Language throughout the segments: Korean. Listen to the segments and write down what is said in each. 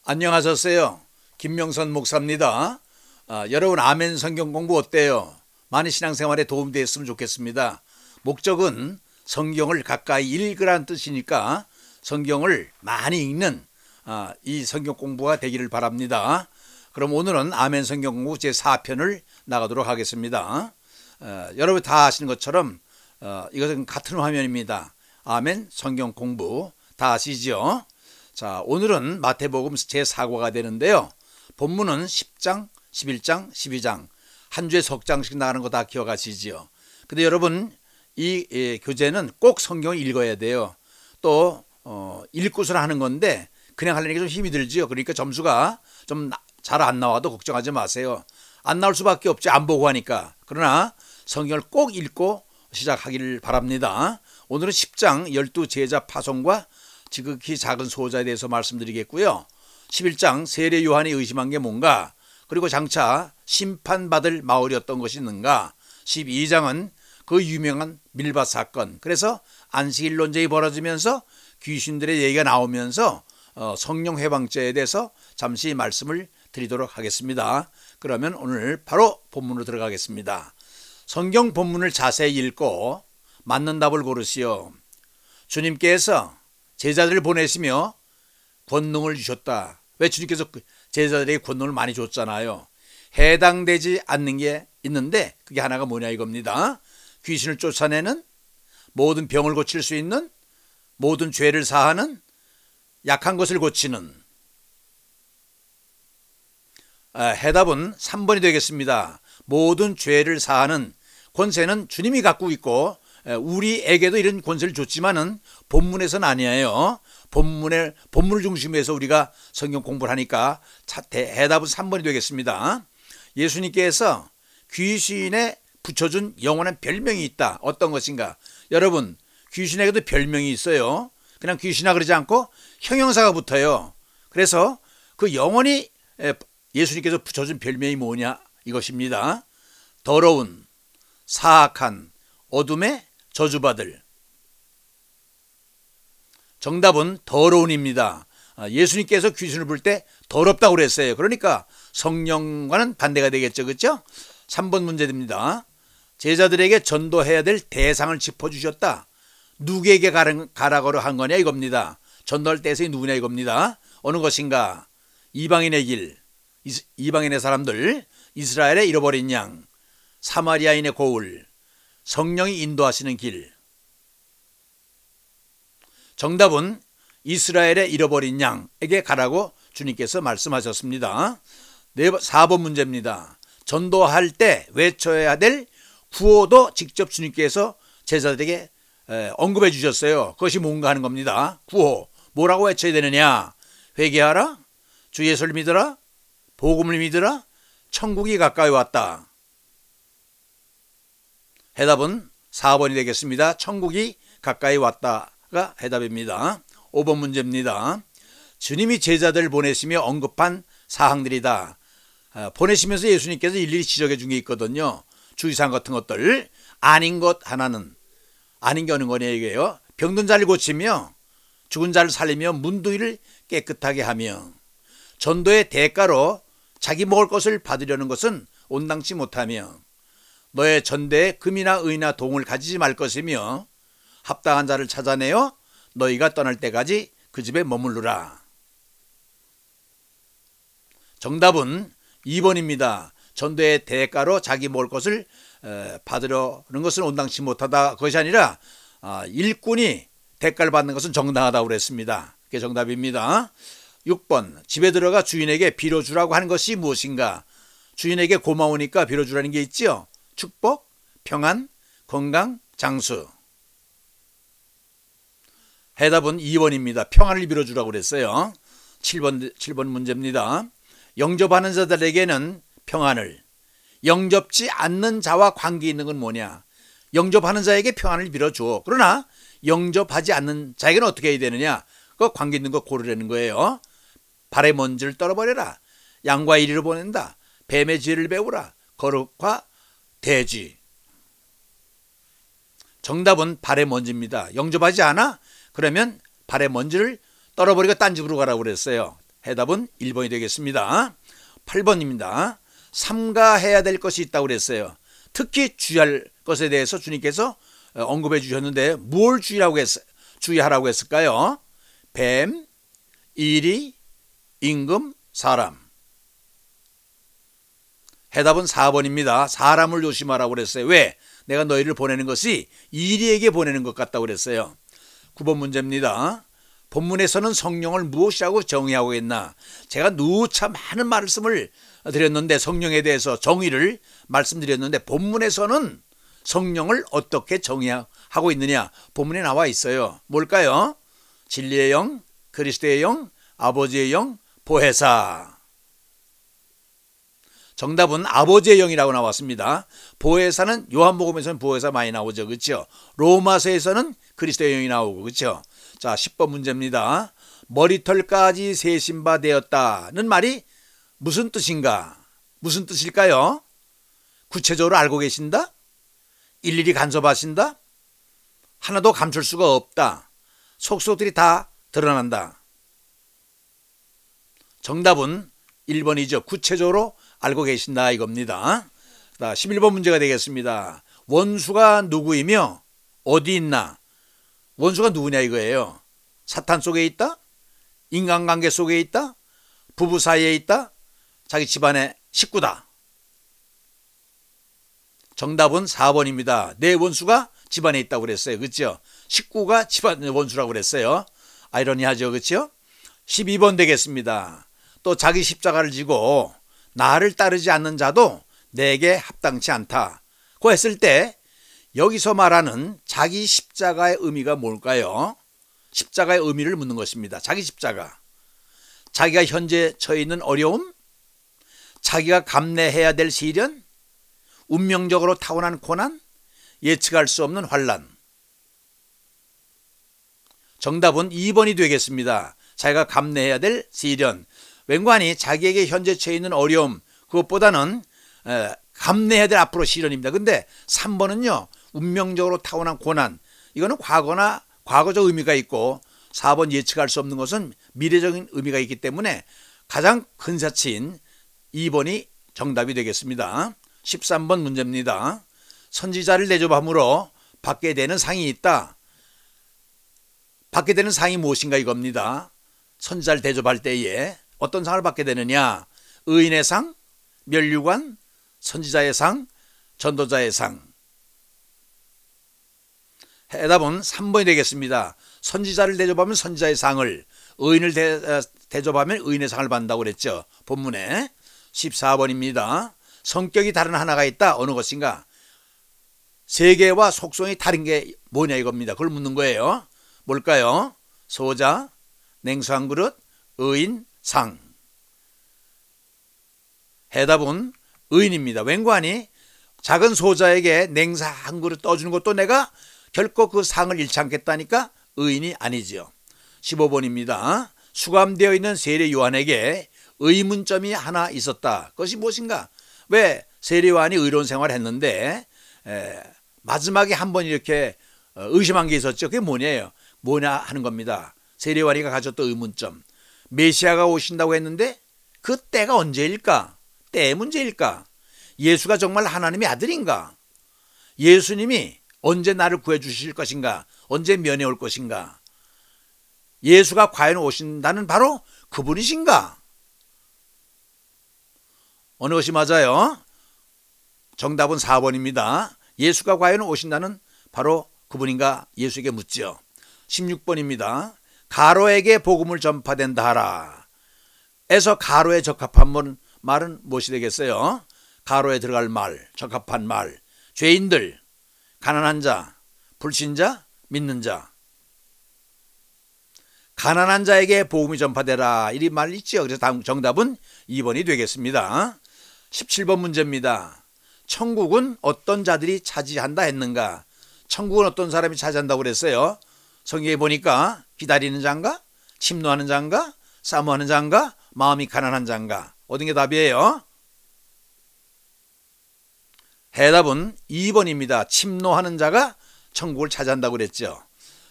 안녕하셨어요. 김명선 목사입니다. 여러분 아멘 성경 공부 어때요? 많이 신앙생활에 도움되었으면 좋겠습니다. 목적은 성경을 가까이 읽으라는 뜻이니까 성경을 많이 읽는 이 성경 공부가 되기를 바랍니다. 그럼 오늘은 아멘 성경 공부 제4편을 나가도록 하겠습니다. 여러분 다 아시는 것처럼 이것은 같은 화면입니다. 아멘 성경 공부 다 아시죠? 자, 오늘은 마태복음 제4과가 되는데요. 본문은 10장, 11장, 12장 한 주에 석 장씩 나가는 거 다 기억하시지요. 근데 여러분 이 교재는 꼭 성경을 읽어야 돼요. 또 읽고서 하는 건데 그냥 하려니까 좀 힘이 들지요. 그러니까 점수가 좀 잘 안 나와도 걱정하지 마세요. 안 나올 수밖에 없지, 안 보고 하니까. 그러나 성경을 꼭 읽고 시작하기를 바랍니다. 오늘은 10장 12제자 파송과 지극히 작은 소자에 대해서 말씀드리겠고요. 11장 세례 요한이 의심한 게 뭔가, 그리고 장차 심판받을 마을이 어떤 것이 있는가, 12장은 그 유명한 밀밭 사건, 그래서 안식일 논쟁이 벌어지면서 귀신들의 얘기가 나오면서 성령 회방죄에 대해서 잠시 말씀을 드리도록 하겠습니다. 그러면 오늘 바로 본문으로 들어가겠습니다. 성경 본문을 자세히 읽고 맞는 답을 고르시오. 주님께서 제자들을 보내시며 권능을 주셨다. 왜? 주님께서 제자들에게 권능을 많이 줬잖아요. 해당되지 않는 게 있는데 그게 하나가 뭐냐 이겁니다. 귀신을 쫓아내는, 모든 병을 고칠 수 있는, 모든 죄를 사하는, 약한 것을 고치는. 해답은 3번이 되겠습니다. 모든 죄를 사하는 권세는 주님이 갖고 있고 우리에게도 이런 권세를 줬지만은 본문에서는 아니에요. 본문을 중심으로 우리가 성경 공부를 하니까 해답은 3번이 되겠습니다. 예수님께서 귀신에 붙여준 영원한 별명이 있다. 어떤 것인가? 여러분, 귀신에게도 별명이 있어요. 그냥 귀신아 그러지 않고 형용사가 붙어요. 그래서 그 영원히 예수님께서 붙여준 별명이 뭐냐 이것입니다. 더러운, 사악한, 어둠의 저주받을. 정답은 더러운입니다. 예수님께서 귀신을 부를 때 더럽다고 그랬어요. 그러니까 성령과는 반대가 되겠죠. 그렇죠? 3번 문제 됩니다. 제자들에게 전도해야 될 대상을 짚어주셨다. 누구에게 가라고 한 거냐 이겁니다. 전도할 대상이 누구냐 이겁니다. 어느 것인가? 이방인의 길, 이방인의 사람들, 이스라엘의 잃어버린 양, 사마리아인의 고울, 성령이 인도하시는 길. 정답은 이스라엘의 잃어버린 양에게 가라고 주님께서 말씀하셨습니다. 4번 문제입니다. 전도할 때 외쳐야 될 구호도 직접 주님께서 제자들에게 언급해 주셨어요. 그것이 뭔가 하는 겁니다. 구호, 뭐라고 외쳐야 되느냐? 회개하라, 주 예수를 믿어라, 복음을 믿으라, 천국이 가까이 왔다. 해답은 4번이 되겠습니다. 천국이 가까이 왔다가 해답입니다. 5번 문제입니다. 주님이 제자들을 보내시며 언급한 사항들이다. 보내시면서 예수님께서 일일이 지적해 준 게 있거든요. 주의사항 같은 것들. 아닌 것 하나는, 아닌 게 어느 거냐 이게요. 병든 자를 고치며 죽은 자를 살리며 문두이를 깨끗하게 하며, 전도의 대가로 자기 먹을 것을 받으려는 것은 온당치 못하며, 너의 전대에 금이나 은이나 동을 가지지 말 것이며, 합당한 자를 찾아내어 너희가 떠날 때까지 그 집에 머물르라. 정답은 2번입니다. 전도의 대가로 자기 먹을 것을 받으려는 것은 온당치 못하다. 그것이 아니라 일꾼이 대가를 받는 것은 정당하다고 그랬습니다. 그게 정답입니다. 6번, 집에 들어가 주인에게 빌어주라고 하는 것이 무엇인가? 주인에게 고마우니까 빌어주라는 게 있죠. 축복, 평안, 건강, 장수. 해답은 2번입니다. 평안을 빌어주라고 그랬어요. 7번 문제입니다. 영접하는 자들에게는 평안을, 영접지 않는 자와 관계 있는 건 뭐냐? 영접하는 자에게 평안을 빌어줘. 그러나 영접하지 않는 자에게는 어떻게 해야 되느냐? 그 관계 있는 거 고르라는 거예요. 발의 먼지를 떨어버려라. 양과 이리로 보낸다. 뱀의 죄를 배우라. 거룩과 대지. 정답은 발의 먼지입니다. 영접하지 않아? 그러면 발의 먼지를 떨어버리고 딴 집으로 가라고 그랬어요. 해답은 1번이 되겠습니다. 8번입니다. 삼가해야 될 것이 있다고 그랬어요. 특히 주의할 것에 대해서 주님께서 언급해 주셨는데 뭘 주의하라고 했을까요? 뱀, 이리, 임금, 사람. 해답은 4번입니다. 사람을 조심하라고 그랬어요. 왜? 내가 너희를 보내는 것이 이리에게 보내는 것 같다고 그랬어요. 9번 문제입니다. 본문에서는 성령을 무엇이라고 정의하고 있나? 제가 누차 많은 말씀을 드렸는데 성령에 대해서 정의를 말씀드렸는데 본문에서는 성령을 어떻게 정의하고 있느냐? 본문에 나와 있어요. 뭘까요? 진리의 영, 그리스도의 영, 아버지의 영, 보혜사. 정답은 아버지의 영이라고 나왔습니다. 보혜사는 요한복음에서는 보혜사 많이 나오죠. 그렇죠? 로마서에서는 그리스도의 영이 나오고 그렇죠? 자, 10번 문제입니다. 머리털까지 세신 바 되었다는 말이 무슨 뜻인가? 무슨 뜻일까요? 구체적으로 알고 계신다? 일일이 간섭하신다? 하나도 감출 수가 없다. 속속들이 다 드러난다. 정답은 1번이죠. 구체적으로 알고 계신다 이겁니다. 11번 문제가 되겠습니다. 원수가 누구이며 어디 있나? 원수가 누구냐 이거예요. 사탄 속에 있다? 인간관계 속에 있다? 부부 사이에 있다? 자기 집안의 식구다. 정답은 4번입니다. 내 원수가 집안에 있다고 그랬어요. 그렇죠? 식구가 집안의 원수라고 그랬어요. 아이러니하죠. 그렇죠? 12번 되겠습니다. 또 자기 십자가를 지고 나를 따르지 않는 자도 내게 합당치 않다고 했을 때 여기서 말하는 자기 십자가의 의미가 뭘까요? 십자가의 의미를 묻는 것입니다. 자기 십자가. 자기가 현재 처해 있는 어려움? 자기가 감내해야 될 시련? 운명적으로 타고난 고난? 예측할 수 없는 환난. 정답은 2번이 되겠습니다. 자기가 감내해야 될 시련. 웬관히 자기에게 현재 처해 있는 어려움 그것보다는 감내해야 될 앞으로 시련입니다. 근데 3번은요. 운명적으로 타고난 고난. 이거는 과거적 의미가 있고 4번 예측할 수 없는 것은 미래적인 의미가 있기 때문에 가장 근사치인 2번이 정답이 되겠습니다. 13번 문제입니다. 선지자를 대접함으로 받게 되는 상이 있다. 받게 되는 상이 무엇인가 이겁니다. 선지자를 대접할 때에 어떤 상을 받게 되느냐? 의인의 상, 면류관, 선지자의 상, 전도자의 상. 해답은 3번이 되겠습니다. 선지자를 대접하면 선지자의 상을, 의인을 대접하면 의인의 상을 받는다고 그랬죠. 본문에. 14번입니다. 성격이 다른 하나가 있다. 어느 것인가? 세계와 속성이 다른 게 뭐냐 이겁니다. 그걸 묻는 거예요. 뭘까요? 소자, 냉수 한 그릇, 의인, 상. 해답은 의인입니다. 웬관히 작은 소자에게 냉사 한 그릇 떠주는 것도 내가 결코 그 상을 잃지 않겠다니까 의인이 아니죠. 15번입니다. 수감되어 있는 세례 요한에게 의문점이 하나 있었다. 그것이 무엇인가? 왜 세례 요한이 의로운 생활을 했는데 마지막에 한 번 이렇게 의심한 게 있었죠. 그게 뭐냐 하는 겁니다. 세례 요한이가 가졌던 의문점. 메시아가 오신다고 했는데 그 때가 언제일까? 때의 문제일까? 예수가 정말 하나님의 아들인가? 예수님이 언제 나를 구해 주실 것인가? 언제 면회 올 것인가? 예수가 과연 오신다는 바로 그분이신가? 어느 것이 맞아요? 정답은 4번입니다. 예수가 과연 오신다는 바로 그분인가? 예수에게 묻죠. 16번입니다. 가로에게 복음을 전파된다 하라. 에서 가로에 적합한 말은 무엇이 되겠어요? 가로에 들어갈 말, 적합한 말. 죄인들, 가난한 자, 불신자, 믿는 자. 가난한 자에게 복음이 전파되라. 이 말 있죠. 그래서 다음 정답은 2번이 되겠습니다. 17번 문제입니다. 천국은 어떤 자들이 차지한다 했는가? 천국은 어떤 사람이 차지한다고 그랬어요? 성경에 보니까 기다리는 자인가? 침노하는 자인가? 사모하는 자인가? 마음이 가난한 자인가? 어떤 게 답이에요? 해답은 2번입니다. 침노하는 자가 천국을 차지한다고 그랬죠.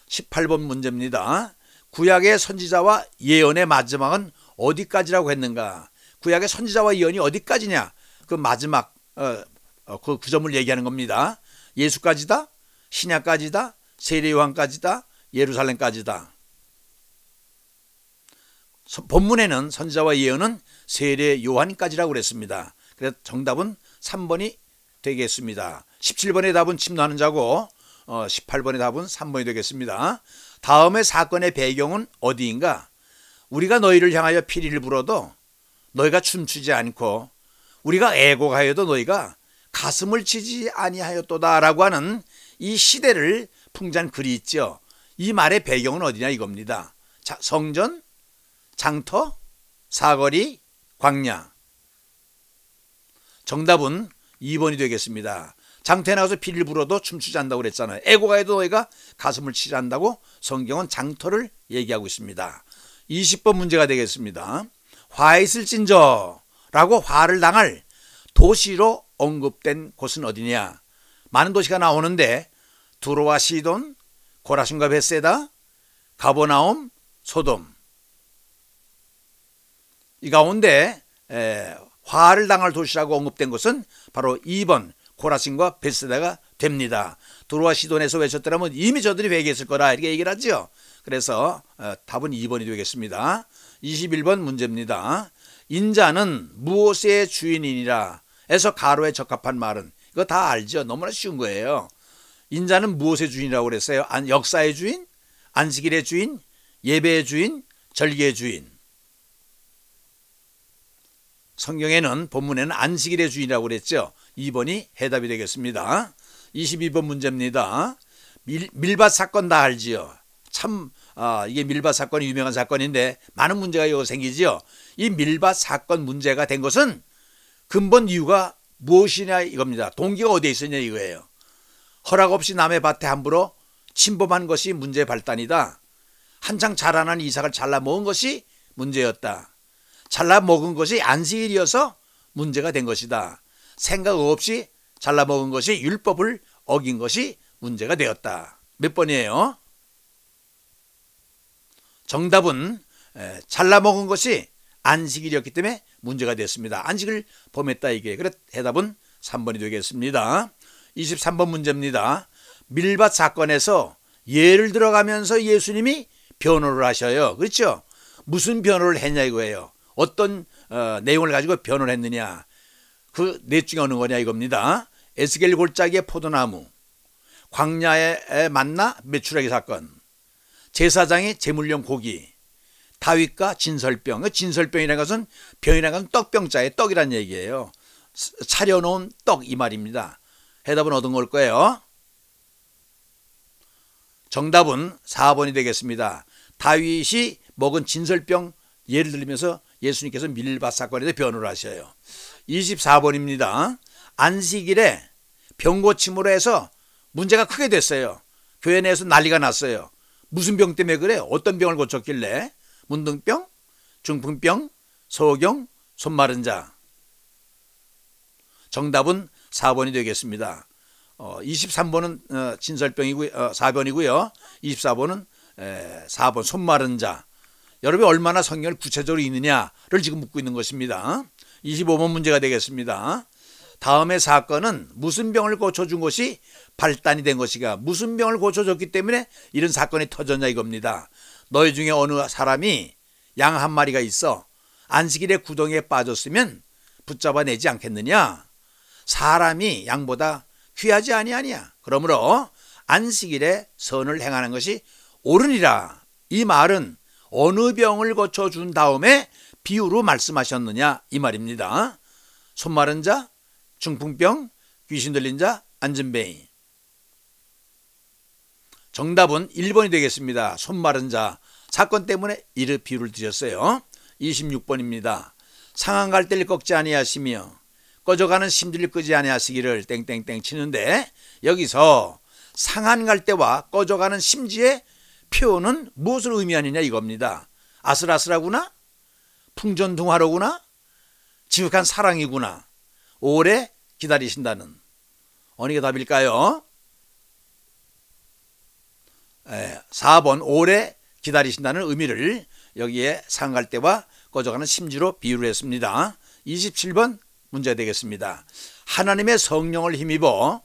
18번 문제입니다. 구약의 선지자와 예언의 마지막은 어디까지라고 했는가? 구약의 선지자와 예언이 어디까지냐? 그 마지막 그 구점을 얘기하는 겁니다. 예수까지다? 신약까지다? 세례 요한까지다? 예루살렘까지다. 본문에는 선지자와 예언은 세례 요한까지라고 그랬습니다. 그래서 정답은 3번이 되겠습니다. 17번의 답은 침노하는 자고 18번의 답은 3번이 되겠습니다. 다음의 사건의 배경은 어디인가? 우리가 너희를 향하여 피리를 불어도 너희가 춤추지 않고 우리가 애곡하여도 너희가 가슴을 치지 아니하였도다라고 하는 이 시대를 풍자한 글이 있죠. 이 말의 배경은 어디냐 이겁니다. 자, 성전, 장터, 사거리, 광야. 정답은 2번이 되겠습니다. 장터에 나가서 피리를 불어도 춤추지 않는다고 그랬잖아요. 애곡하여도 너희가 가슴을 치지 않는다고 성경은 장터를 얘기하고 있습니다. 20번 문제가 되겠습니다. 화 있을진저 라고 화를 당할 도시로 언급된 곳은 어디냐? 많은 도시가 나오는데 두로와 시돈, 고라신과 벳세다, 가버나움, 소돔. 이 가운데 화를 당할 도시라고 언급된 곳은 바로 2번 고라신과 벳세다가 됩니다. 두로와 시돈에서 외쳤더라면 이미 저들이 회개했을 거라 이렇게 얘기를 하죠. 그래서 답은 2번이 되겠습니다. 21번 문제입니다. 인자는 무엇의 주인이니라 에서 가로에 적합한 말은, 이거 다 알죠. 너무나 쉬운 거예요. 인자는 무엇의 주인이라고 그랬어요? 역사의 주인, 안식일의 주인, 예배의 주인, 절기의 주인. 성경에는 본문에는 안식일의 주인이라고 그랬죠. 2번이 해답이 되겠습니다. 22번 문제입니다. 밀밭 사건 다 알지요. 참 이게 밀밭 사건이 유명한 사건인데 많은 문제가 여기 생기지요. 이 밀밭 사건 문제가 된 것은 근본 이유가 무엇이냐 이겁니다. 동기가 어디에 있었냐 이거예요. 허락 없이 남의 밭에 함부로 침범한 것이 문제의 발단이다. 한창 자라난 이삭을 잘라 먹은 것이 문제였다. 잘라 먹은 것이 안식일이어서 문제가 된 것이다. 생각 없이 잘라 먹은 것이 율법을 어긴 것이 문제가 되었다. 몇 번이에요? 정답은 잘라 먹은 것이 안식일이었기 때문에 문제가 됐습니다. 안식을 범했다 이게. 그래서 해답은 3번이 되겠습니다. 23번 문제입니다. 밀밭 사건에서 예를 들어가면서 예수님이 변호를 하셔요. 그렇죠? 무슨 변호를 했냐 이거예요. 어떤 내용을 가지고 변호를 했느냐. 그 넷 중에 어느 거냐 이겁니다. 에스겔 골짜기의 포도나무, 광야에 만나 메추라기 사건, 제사장의 제물용 고기, 다윗과 진설병. 진설병이라는 것은 병이라는 것은 떡병자의 떡이란 얘기예요. 차려놓은 떡 이 말입니다. 해답은 얻은 걸 거예요. 정답은 4번이 되겠습니다. 다윗이 먹은 진설병 예를 들면서 예수님께서 밀밭 사건에서 변호를 하셔요. 24번입니다. 안식일에 병 고침으로 해서 문제가 크게 됐어요. 교회 내에서 난리가 났어요. 무슨 병 때문에 그래? 어떤 병을 고쳤길래? 문둥병, 중풍병, 소경, 손 마른 자. 정답은 4번이 되겠습니다. 23번은 진설병이고요. 4번이고요. 24번은 4번 손 마른 자. 여러분이 얼마나 성경을 구체적으로 읽느냐를 지금 묻고 있는 것입니다. 25번 문제가 되겠습니다. 다음의 사건은 무슨 병을 고쳐준 것이 발단이 된 것이가, 무슨 병을 고쳐줬기 때문에 이런 사건이 터졌냐 이겁니다. 너희 중에 어느 사람이 양 한 마리가 있어 안식일에 구덩이에 빠졌으면 붙잡아내지 않겠느냐. 사람이 양보다 귀하지 아니하냐. 그러므로 안식일에 선을 행하는 것이 옳으니라. 이 말은 어느 병을 고쳐준 다음에 비유로 말씀하셨느냐 이 말입니다. 손 마른 자, 중풍병, 귀신 들린 자, 안진뱅이. 정답은 1번이 되겠습니다. 손 마른 자. 사건 때문에 이를 비유를 드렸어요. 26번입니다. 상한 갈대를 꺾지 아니하시며 꺼져가는 심지를 끄지 아니하시기를 땡땡땡 치는데, 여기서 상한 갈대와 꺼져가는 심지의 표현은 무엇을 의미하느냐 이겁니다. 아슬아슬하구나, 풍전등화로구나, 지극한 사랑이구나, 오래 기다리신다는. 어느 게 답일까요? 4번 오래 기다리신다는 의미를 여기에 상한 갈대와 꺼져가는 심지로 비유를 했습니다. 27번 문제 되겠습니다. 하나님의 성령을 힘입어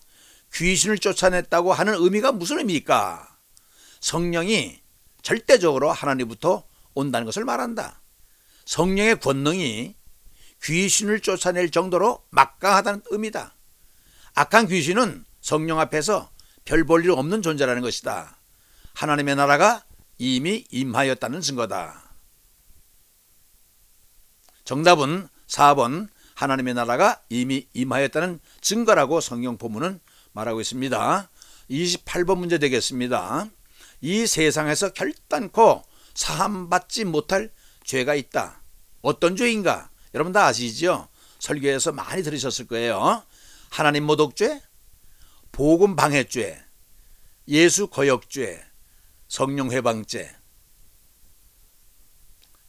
귀신을 쫓아냈다고 하는 의미가 무슨 의미입니까? 성령이 절대적으로 하나님부터 온다는 것을 말한다. 성령의 권능이 귀신을 쫓아낼 정도로 막강하다는 의미다. 악한 귀신은 성령 앞에서 별 볼 일 없는 존재라는 것이다. 하나님의 나라가 이미 임하였다는 증거다. 정답은 4번 하나님의 나라가 이미 임하였다는 증거라고 성경 본문은 말하고 있습니다. 28번 문제 되겠습니다. 이 세상에서 결단코 사함받지 못할 죄가 있다. 어떤 죄인가? 여러분 다 아시죠? 설교에서 많이 들으셨을 거예요. 하나님 모독죄, 복음 방해죄, 예수 거역죄, 성령 회방죄.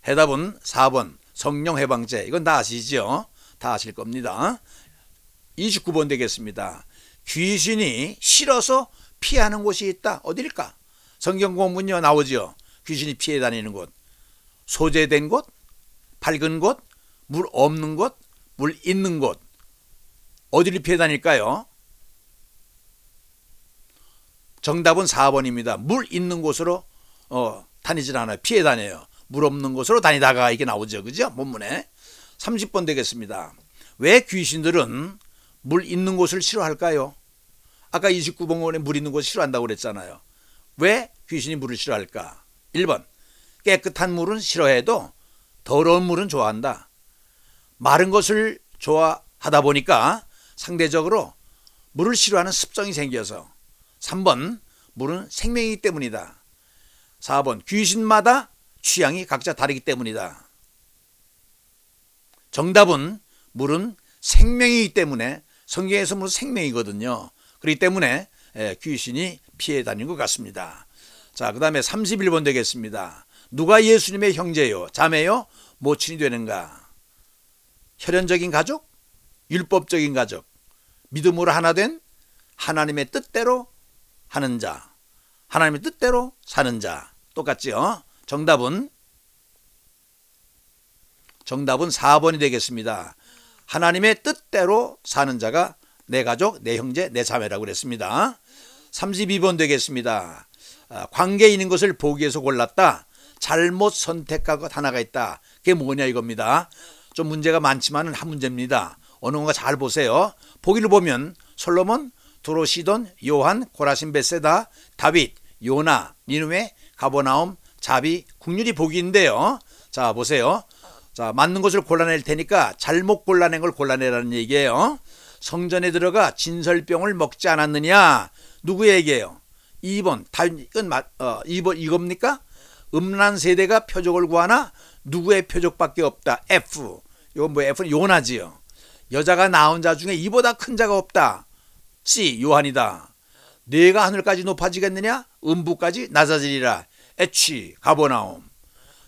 해답은 4번 성령 회방죄. 이건 다 아시죠? 다 아실 겁니다. 29번 되겠습니다. 귀신이 싫어서 피하는 곳이 있다. 어딜까? 성경 공문요 나오죠. 귀신이 피해 다니는 곳. 소재된 곳, 밝은 곳, 물 없는 곳, 물 있는 곳. 어디를 피해 다닐까요? 정답은 4번입니다. 물 있는 곳으로 다니질 않아요. 피해 다녀요. 물 없는 곳으로 다니다가 이게 나오죠. 그죠? 본문에. 30번 되겠습니다. 왜 귀신들은 물 있는 곳을 싫어할까요? 아까 29번에 물 있는 곳을 싫어한다고 그랬잖아요. 왜 귀신이 물을 싫어할까? 1번 깨끗한 물은 싫어해도 더러운 물은 좋아한다. 마른 것을 좋아하다 보니까 상대적으로 물을 싫어하는 습성이 생겨서. 3번 물은 생명이기 때문이다. 4번 귀신마다 취향이 각자 다르기 때문이다. 정답은 물은 생명이기 때문에, 성경에서 물은 생명이거든요. 그렇기 때문에 귀신이 피해 다니는 것 같습니다. 자, 그 다음에 31번 되겠습니다. 누가 예수님의 형제요, 자매요, 모친이 되는가? 혈연적인 가족, 율법적인 가족, 믿음으로 하나 된 하나님의 뜻대로 하는 자, 하나님의 뜻대로 사는 자. 똑같죠? 정답은 4번이 되겠습니다. 하나님의 뜻대로 사는 자가 내 가족, 내 형제, 내 자매라고 그랬습니다. 32번 되겠습니다. 관계 있는 것을 보기 위해서 골랐다. 잘못 선택한 것 하나가 있다. 그게 뭐냐 이겁니다. 좀 문제가 많지만 한 문제입니다. 어느 건가 잘 보세요. 보기를 보면 솔로몬, 두로시돈, 요한, 고라신, 벳세다, 다윗, 요나, 니느웨, 가버나움, 자비, 국률이 보기인데요. 자, 보세요. 자, 맞는 것을 골라낼 테니까 잘못 골라낸 걸 골라내라는 얘기예요. 성전에 들어가 진설병을 먹지 않았느냐? 누구에게요? 2번 다윗. 이건 2번 이겁니까? 음란 세대가 표적을 구하나? 누구의 표적밖에 없다. F. 이건 뭐 F는 요나지요. 여자가 낳은 자 중에 이보다 큰 자가 없다. C. 요한이다. 내가 하늘까지 높아지겠느냐? 음부까지 낮아지리라. H. 가버나움.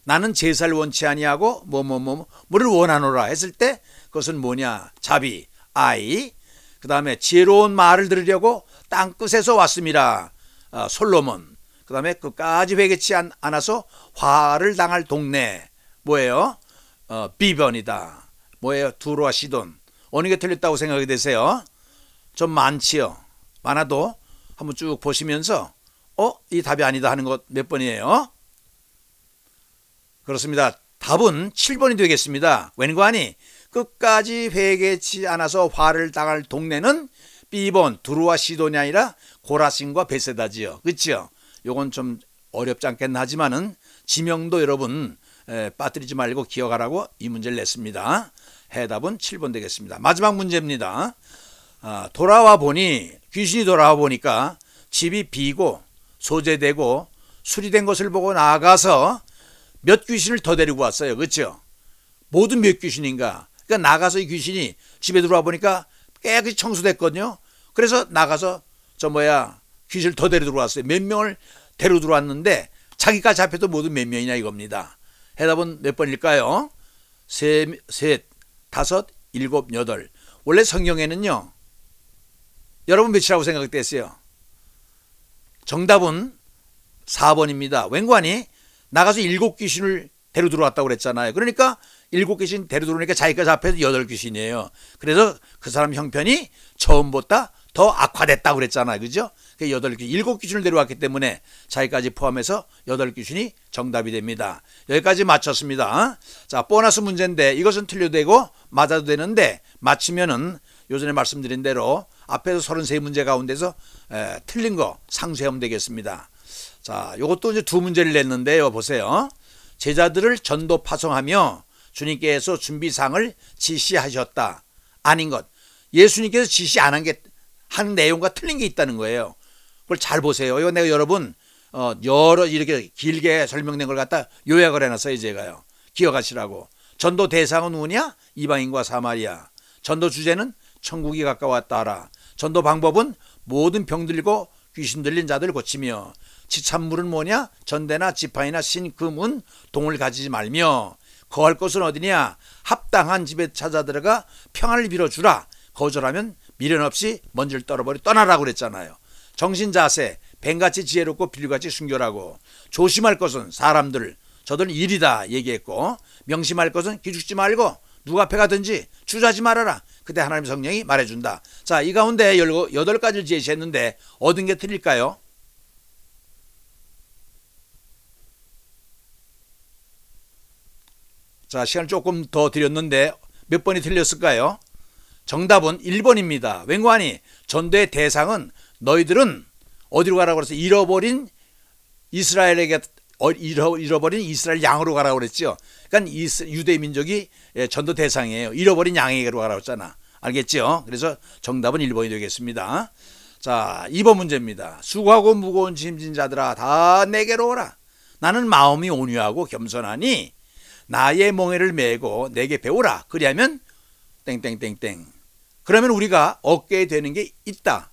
나는 제사를 원치 아니하고 뭐를 원하노라 했을 때 그것은 뭐냐? 자비. I. 그 다음에 지혜로운 말을 들으려고 땅끝에서 왔습니다. 솔로몬. 그 다음에 끝까지 회개치 않아서 화를 당할 동네. 뭐예요? 비변이다. 뭐예요? 두로와 시돈. 어느 게 틀렸다고 생각이 되세요? 좀 많지요. 많아도 한번 쭉 보시면서 이 답이 아니다 하는 것 몇 번이에요? 그렇습니다. 답은 7번이 되겠습니다. 웬관이 끝까지 회개치 않아서 화를 당할 동네는 B번 두루와 시돈이 아니라 고라신과 벳세다지요. 그렇죠? 요건 좀 어렵지 않겠나 하지만은 지명도 여러분 빠뜨리지 말고 기억하라고 이 문제를 냈습니다. 해답은 7번 되겠습니다. 마지막 문제입니다. 돌아와 보니 귀신이 돌아와 보니까 집이 비고 소재되고 수리된 것을 보고 나가서 몇 귀신을 더 데리고 왔어요. 그렇죠? 모든 몇 귀신인가? 그러니까 나가서 이 귀신이 집에 들어와 보니까 깨끗이 청소됐거든요. 그래서 나가서 귀신을 더 데리고 들어왔어요. 몇 명을 데리고 들어왔는데 자기까지 합해도 모두 몇 명이냐 이겁니다. 해답은 몇 번일까요? 셋, 다섯, 일곱, 여덟. 원래 성경에는요. 여러분 몇이라고 생각됐어요? 정답은 4번입니다. 웬관이 나가서 7 귀신을 데리고 들어왔다고 그랬잖아요. 그러니까 7귀신 데리고 들어오니까 자기까지 앞에서 8귀신이에요. 그래서 그 사람 형편이 처음보다 더 악화됐다고 그랬잖아요. 그죠? 7귀신을 데려왔기 때문에 자기까지 포함해서 8귀신이 정답이 됩니다. 여기까지 맞췄습니다. 자, 보너스 문제인데 이것은 틀려도 되고 맞아도 되는데 맞추면은 요전에 말씀드린 대로 앞에서 33문제 가운데서 틀린 거 상쇄하면 되겠습니다. 자, 요것도 이제 2문제를 냈는데요. 보세요. 제자들을 전도 파송하며 주님께서 준비상을 지시하셨다. 아닌 것. 예수님께서 지시 안 한 내용과 틀린 게 있다는 거예요. 그걸 잘 보세요. 이거 내가 여러분 여러 이렇게 길게 설명된 걸 갖다 요약을 해놨어요. 제가요. 기억하시라고. 전도 대상은 누구냐? 이방인과 사마리아. 전도 주제는 천국이 가까웠다 하라. 전도 방법은 모든 병들고 귀신 들린 자들 고치며 지참물은 뭐냐? 전대나 지팡이나 신, 금은 동을 가지지 말며 거할 곳은 어디냐? 합당한 집에 찾아 들어가 평안을 빌어주라. 거절하면 미련 없이 먼지를 떨어버려 떠나라고 그랬잖아요. 정신자세, 뱀같이 지혜롭고 빌같이 순결하고 조심할 것은 사람들, 저들은 일이다 얘기했고 명심할 것은 기죽지 말고 누가 앞에 가든지 주저하지 말아라. 그때 하나님 성령이 말해준다. 자, 이 가운데 8가지를 제시했는데 얻은 게 틀릴까요? 자, 시간을 조금 더 드렸는데 몇 번이 틀렸을까요? 정답은 1번입니다. 웬관이 전도의 대상은 너희들은 어디로 가라고 그래서 잃어버린 이스라엘 양으로 가라고 그랬죠. 그러니까 유대 민족이 전도 대상이에요. 잃어버린 양에게로 가라고 했잖아. 알겠죠? 그래서 정답은 1번이 되겠습니다. 자, 2번 문제입니다. 수고하고 무거운 짐진 자들아 다 내게로 오라. 나는 마음이 온유하고 겸손하니 나의 멍에를 메고 내게 배우라. 그리하면 땡땡땡땡. 그러면 우리가 얻게 되는 게 있다.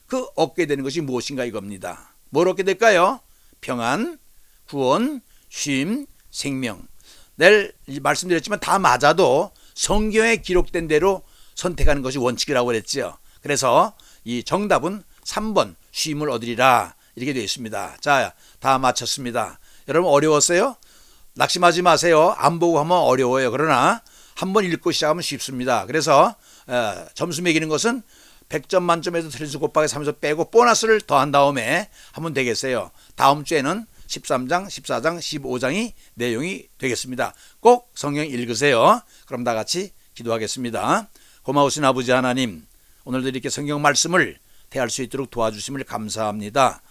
그 얻게 되는 것이 무엇인가 이겁니다. 뭘 얻게 될까요? 평안, 구원, 쉼, 생명. 내일 말씀드렸지만 다 맞아도 성경에 기록된 대로 선택하는 것이 원칙이라고 그랬죠. 그래서 이 정답은 3번 쉼을 얻으리라 이렇게 되어 있습니다. 자, 다 맞췄습니다. 여러분 어려웠어요? 낙심하지 마세요. 안 보고 하면 어려워요. 그러나 한번 읽고 시작하면 쉽습니다. 그래서 점수 매기는 것은 100점 만점에서 틀린수 곱하기 3에서 빼고 보너스를 더한 다음에 하면 되겠어요. 다음 주에는 13장, 14장, 15장이 내용이 되겠습니다. 꼭 성경 읽으세요. 그럼 다 같이 기도하겠습니다. 고마우신 아버지 하나님, 오늘도 이렇게 성경 말씀을 대할 수 있도록 도와주심을 감사합니다.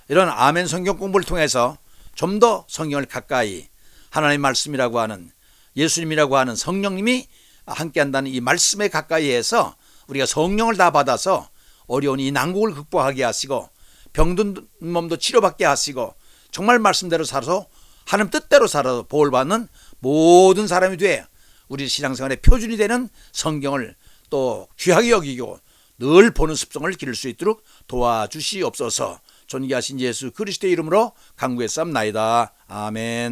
이런 아멘 성경 공부를 통해서 좀 더 성경을 가까이 하나님의 말씀이라고 하는 예수님이라고 하는 성령님이 함께한다는 이 말씀에 가까이 해서 우리가 성령을 다 받아서 어려운 이 난국을 극복하게 하시고 병든 몸도 치료받게 하시고 정말 말씀대로 살아서 하나님 뜻대로 살아서 보호받는 모든 사람이 돼 우리 신앙생활의 표준이 되는 성경을 또 귀하게 여기고 늘 보는 습성을 기를 수 있도록 도와주시옵소서. 존귀하신 예수 그리스도의 이름으로 간구했사옵나이다. 아멘.